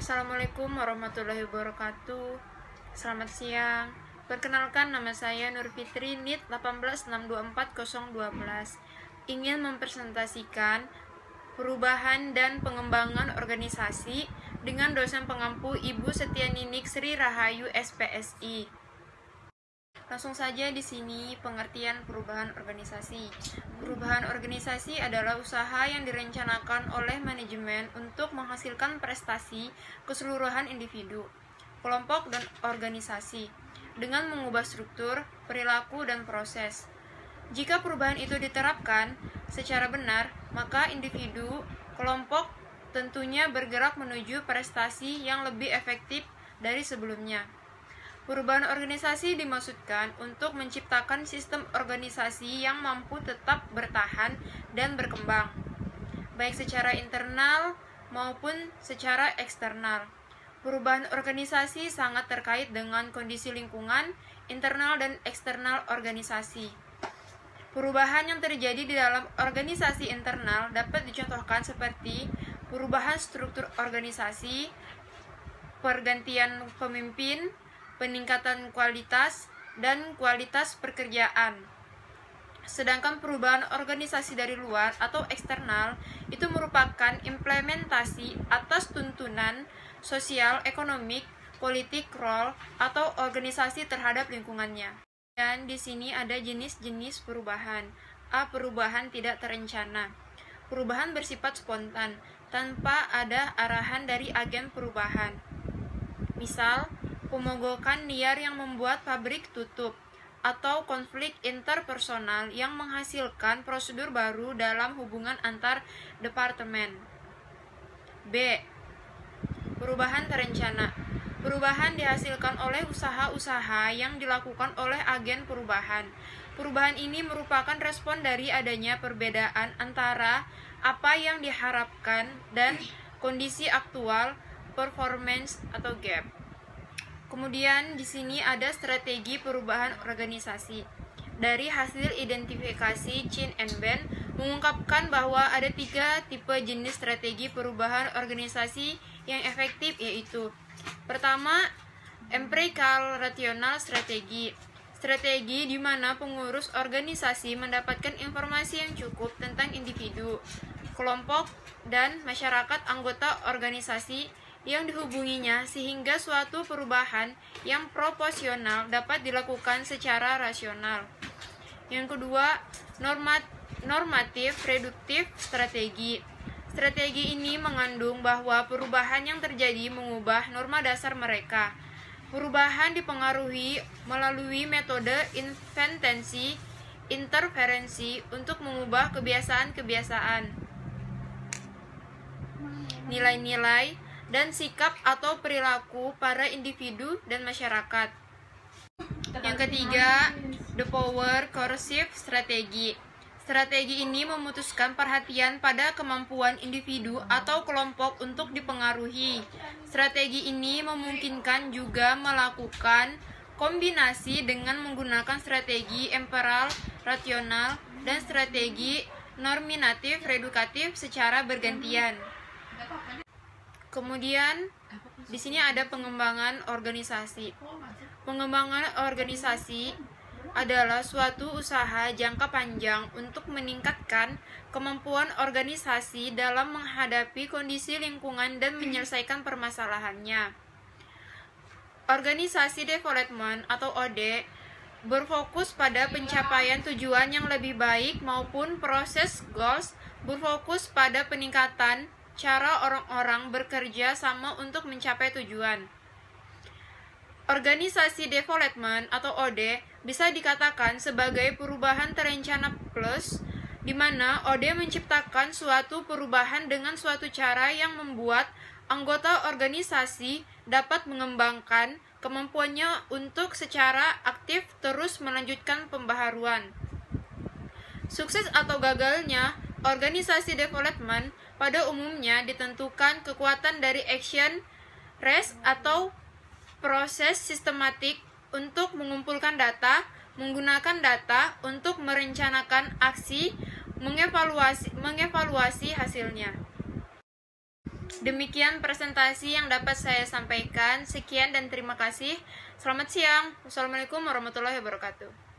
Assalamualaikum warahmatullahi wabarakatuh. Selamat siang. Perkenalkan, nama saya Nur Fitri, NIT 18624.012. Ingin mempresentasikan perubahan dan pengembangan organisasi dengan dosen pengampu Ibu Setianinik Sri Rahayu SPSI. Langsung saja di sini pengertian perubahan organisasi. Perubahan organisasi adalah usaha yang direncanakan oleh manajemen untuk menghasilkan prestasi keseluruhan individu, kelompok, dan organisasi dengan mengubah struktur, perilaku, dan proses. Jika perubahan itu diterapkan secara benar, maka individu, kelompok tentunya bergerak menuju prestasi yang lebih efektif dari sebelumnya. Perubahan organisasi dimaksudkan untuk menciptakan sistem organisasi yang mampu tetap bertahan dan berkembang, baik secara internal maupun secara eksternal. Perubahan organisasi sangat terkait dengan kondisi lingkungan, internal dan eksternal organisasi. Perubahan yang terjadi di dalam organisasi internal dapat dicontohkan seperti perubahan struktur organisasi, pergantian pemimpin, peningkatan kualitas dan kualitas pekerjaan. Sedangkan perubahan organisasi dari luar atau eksternal itu merupakan implementasi atas tuntunan sosial, ekonomik, politik, role atau organisasi terhadap lingkungannya. Dan di sini ada jenis-jenis perubahan. A. Perubahan tidak terencana. Perubahan bersifat spontan tanpa ada arahan dari agen perubahan. Misal, pemogokan liar yang membuat pabrik tutup, atau konflik interpersonal yang menghasilkan prosedur baru dalam hubungan antar departemen. B. Perubahan terencana. Perubahan dihasilkan oleh usaha-usaha yang dilakukan oleh agen perubahan. Perubahan ini merupakan respon dari adanya perbedaan antara apa yang diharapkan dan kondisi aktual, performance atau gap. Kemudian di sini ada strategi perubahan organisasi. Dari hasil identifikasi Chin and Ben mengungkapkan bahwa ada 3 tipe jenis strategi perubahan organisasi yang efektif, yaitu pertama, empirical rational strategi. Strategi di mana pengurus organisasi mendapatkan informasi yang cukup tentang individu, kelompok, dan masyarakat anggota organisasi yang dihubunginya sehingga suatu perubahan yang proporsional dapat dilakukan secara rasional. Yang kedua, normatif reduktif strategi. Strategi ini mengandung bahwa perubahan yang terjadi mengubah norma dasar mereka. Perubahan dipengaruhi melalui metode interferensi untuk mengubah kebiasaan-kebiasaan, nilai-nilai, dan sikap atau perilaku para individu dan masyarakat. Yang ketiga, the power coercive strategi. Strategi ini memutuskan perhatian pada kemampuan individu atau kelompok untuk dipengaruhi. Strategi ini memungkinkan juga melakukan kombinasi dengan menggunakan strategi empirical rasional dan strategi normatif reduktif secara bergantian. Kemudian di sini ada pengembangan organisasi. Pengembangan organisasi adalah suatu usaha jangka panjang untuk meningkatkan kemampuan organisasi dalam menghadapi kondisi lingkungan dan menyelesaikan permasalahannya. Organisasi development atau OD berfokus pada pencapaian tujuan yang lebih baik maupun proses goals berfokus pada peningkatan cara orang-orang bekerja sama untuk mencapai tujuan. Organisasi development atau OD bisa dikatakan sebagai perubahan terencana plus, di mana OD menciptakan suatu perubahan dengan suatu cara yang membuat anggota organisasi dapat mengembangkan kemampuannya untuk secara aktif terus melanjutkan pembaharuan. Sukses atau gagalnya organisasi development pada umumnya ditentukan kekuatan dari action rest atau proses sistematik untuk mengumpulkan data, menggunakan data untuk merencanakan aksi, mengevaluasi hasilnya. Demikian presentasi yang dapat saya sampaikan. Sekian dan terima kasih. Selamat siang. Wassalamualaikum warahmatullahi wabarakatuh.